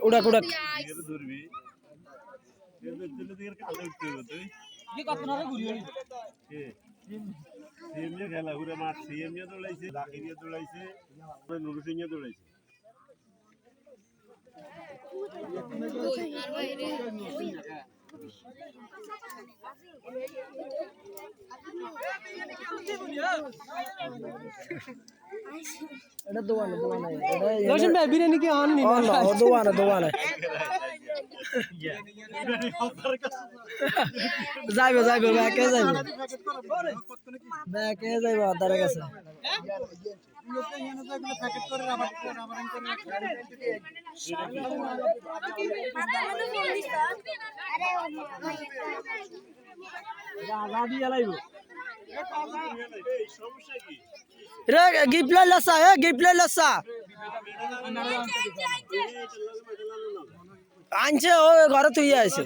উড়াক উড়াক খেলা ঘুরে মাঠ সিএম নিয়ে দৌড়াইছে, লাকি নিয়ে দৌড়াইছে, নুরু সিং নিয়ে দৌড়াইছে। এটা দোয়ানে দোয়ানে এটা রোশন ভাই বিরিয়ানি কি আননি ও না ও দোয়ানে দোয়ানে যাইবে যাইবে ব্যাকে যাইবে ব্যাকে যাইবে আদারের কাছে রে গিফট লসা এ গিফট লসা আনছে ও ঘরে তুই আছে